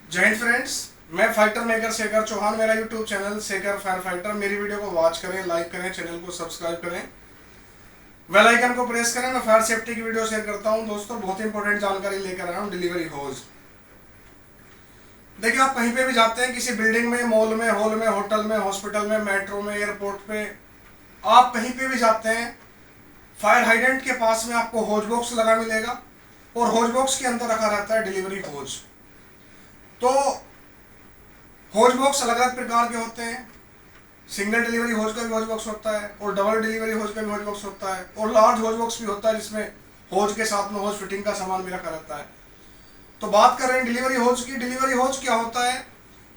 जय हिंद फ्रेंड्स, मैं fighter maker Shekhar Chauhan. मेरा YouTube channel Shekhar fire fighter. मेरी वीडियो को वॉच करें, लाइक करें, चैनल को सब्सक्राइब करें, बेल आइकन को प्रेस करें। मैं फायर सेफ्टी की वीडियो शेयर करता हूं। दोस्तों, बहुत इंपॉर्टेंट जानकारी लेकर आया हूं। डिलीवरी होज। देखिए, आप कहीं पे भी जाते हैं, किसी बिल्डिंग में, मॉल में, हॉल में, होटल में, हॉस्पिटल में, मेट्रो में, एयरपोर्ट पे, आप कहीं पे भी जाते हैं, फायर हाइडेंट के पास में आपको होज बॉक्स लगा मिलेगा और होज बॉक्स के अंदर रखा रहता है डिलीवरी होज। तो होज बॉक्स अलग अलग प्रकार के होते हैं। सिंगल डिलीवरी होज का भी होज बॉक्स होता है और डबल डिलीवरी होज का भी होज बॉक्स होता है और लार्ज होज बॉक्स भी होता है जिसमें होज के साथ में होज फिटिंग का सामान भी रखा रहता है। तो बात कर रहे हैं डिलीवरी होज की। डिलीवरी होज क्या होता है?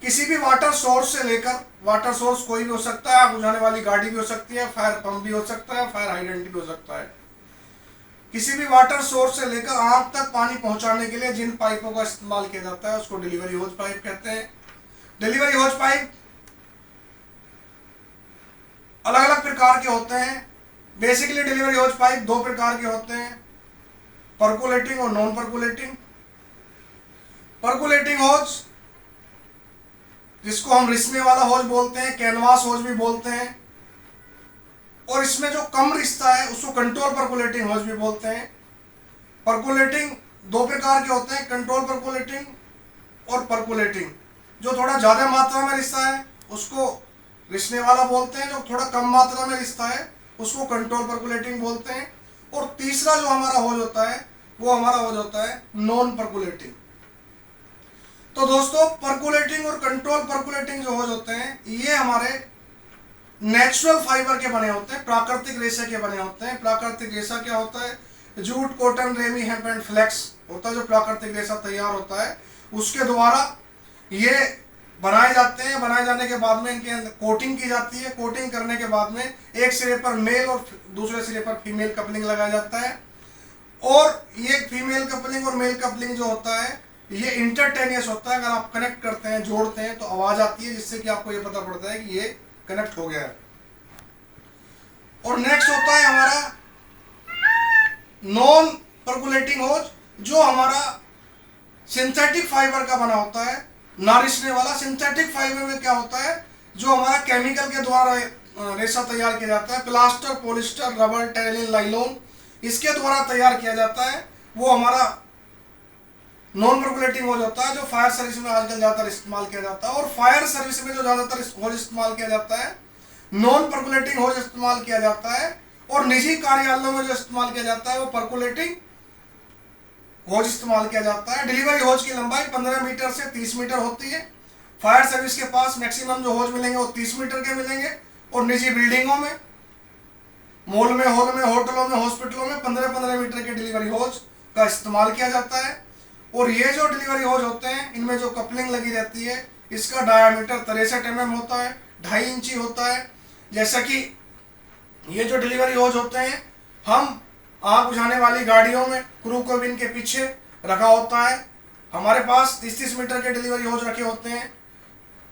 किसी भी वाटर सोर्स से लेकर, वाटर सोर्स कोई भी हो सकता है, आग बुझाने वाली गाड़ी भी हो सकती है, फायर पंप भी हो सकता है, फायर हाइडेंट भी हो सकता है। किसी भी वाटर सोर्स से लेकर आग तक पानी पहुंचाने के लिए जिन पाइपों का इस्तेमाल किया जाता है उसको डिलीवरी होज पाइप कहते हैं। डिलीवरी होज पाइप अलग अलग प्रकार के होते हैं। बेसिकली डिलीवरी होज पाइप दो प्रकार के होते हैं, परकुलेटिंग और नॉन परकुलेटिंग। परकुलेटिंग होज, जिसको हम रिसने वाला होज बोलते हैं, कैनवास होज भी बोलते हैं, और इसमें जो कम रिश्ता है उसको कंट्रोल परकुलेटिंग होज भी बोलते हैं। परकुलेटिंग दो प्रकार के होते हैं, कंट्रोल परकुलेटिंग और परकुलेटिंग। जो थोड़ा ज्यादा मात्रा में रिश्ता है उसको रिसने वाला बोलते हैं, जो थोड़ा कम मात्रा में रिश्ता है उसको कंट्रोल परकुलेटिंग बोलते हैं। और तीसरा जो हमारा होज होता है वो हमारा होज होता है नॉन परकुलेटिंग। तो दोस्तों, परकुलेटिंग और कंट्रोल परकुलेटिंग जो होज होते हैं ये हमारे नेचुरल फाइबर के बने होते हैं, प्राकृतिक रेशे के बने होते हैं। प्राकृतिक रेशा क्या होता है? Jute, cotton, ramie, hemp and flax होता है। जो प्राकृतिक रेशा तैयार होता है उसके द्वारा ये बनाए जाते हैं। बनाए जाने के बाद में इनके अंदर कोटिंग की जाती है। कोटिंग करने के बाद में एक सिरे पर मेल और दूसरे सिरे पर फीमेल कपलिंग लगाया जाता है। और ये फीमेल कपलिंग और मेल कपलिंग जो होता है ये इंटरटेनियस होता है। अगर आप कनेक्ट करते हैं, जोड़ते हैं तो आवाज आती है, जिससे कि आपको ये पता पड़ता है कि ये कनेक्ट हो गया है। और नेक्स्ट होता है हमारा नॉन परकुलेटिंग होज, जो हमारा सिंथेटिक फाइबर का बना होता है, ना रिसने वाला। सिंथेटिक फाइबर में क्या होता है? जो हमारा केमिकल के द्वारा रेशा तैयार किया जाता है, प्लास्टर, पॉलिस्टर, रबर, टेरेलिन, लाइलॉन, इसके द्वारा तैयार किया जाता है, वो हमारा नॉन परकुलेटिंग होज होता है, जो फायर सर्विस में आजकल ज्यादातर इस्तेमाल किया जाता है। और फायर सर्विस में जो ज्यादातर होज इस्तेमाल किया जाता है नॉन परकुलेटिंग होज इस्तेमाल किया जाता है। और निजी कार्यालयों में जो इस्तेमाल किया जाता है वो परकुलेटिंग होज इस्तेमाल किया जाता है। डिलीवरी होज की लंबाई 15 मीटर से 30 मीटर होती है। फायर सर्विस के पास मैक्सिमम जो होज मिलेंगे वो 30 मीटर के मिलेंगे। और निजी बिल्डिंगों में, मॉल में, हॉल में, होटलों में, हॉस्पिटलों में 15-15 मीटर के डिलीवरी होज का इस्तेमाल किया जाता है। और ये जो डिलीवरी होज होते हैं इनमें जो कपलिंग लगी रहती है इसका डायामीटर 63 mm होता है, 2.5 इंची होता है। जैसा कि ये जो डिलीवरी होज होते हैं हम आग बुझाने वाली गाड़ियों में क्रू केबिन के पीछे रखा होता है। हमारे पास 30-30 मीटर के डिलीवरी होज रखे होते हैं।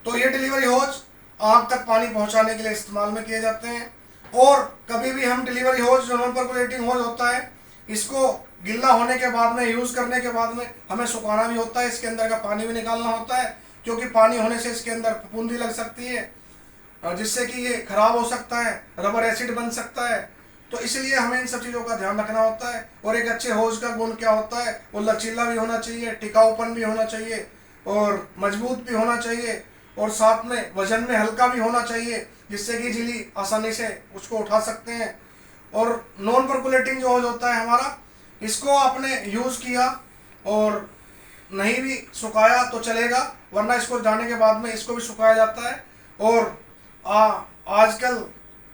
तो ये डिलीवरी होज आग तक पानी पहुंचाने के लिए इस्तेमाल में किए जाते हैं। और कभी भी हम डिलीवरी होज, जो नॉन परकुलेटिंग होज होता है, इसको गिल्ला होने के बाद में, यूज करने के बाद में हमें सुखाना भी होता है। इसके अंदर का पानी भी निकालना होता है, क्योंकि पानी होने से इसके अंदर फफूंदी लग सकती है, जिससे कि ये खराब हो सकता है, रबर एसिड बन सकता है। तो इसलिए हमें इन सब चीज़ों का ध्यान रखना होता है। और एक अच्छे होज का गुण क्या होता है? वो लचीला भी होना चाहिए, टिकाऊपन भी होना चाहिए और मजबूत भी होना चाहिए, और साथ में वजन में हल्का भी होना चाहिए, जिससे कि झिल्ली आसानी से उसको उठा सकते हैं। और नॉन परकुलेटिंग जो होज होता है हमारा, इसको आपने यूज़ किया और नहीं भी सुखाया तो चलेगा, वरना इसको जाने के बाद में इसको भी सुखाया जाता है। और आजकल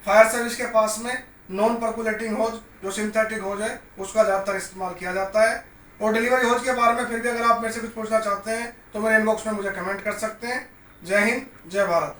फायर सर्विस के पास में नॉन परकुलेटिंग होज, जो सिंथेटिक होज है, उसका ज़्यादातर इस्तेमाल किया जाता है। और डिलीवरी होज के बारे में फिर भी अगर आप मेरे से कुछ पूछना चाहते हैं तो मेरे इनबॉक्स में मुझे कमेंट कर सकते हैं। जय हिंद, जय भारत।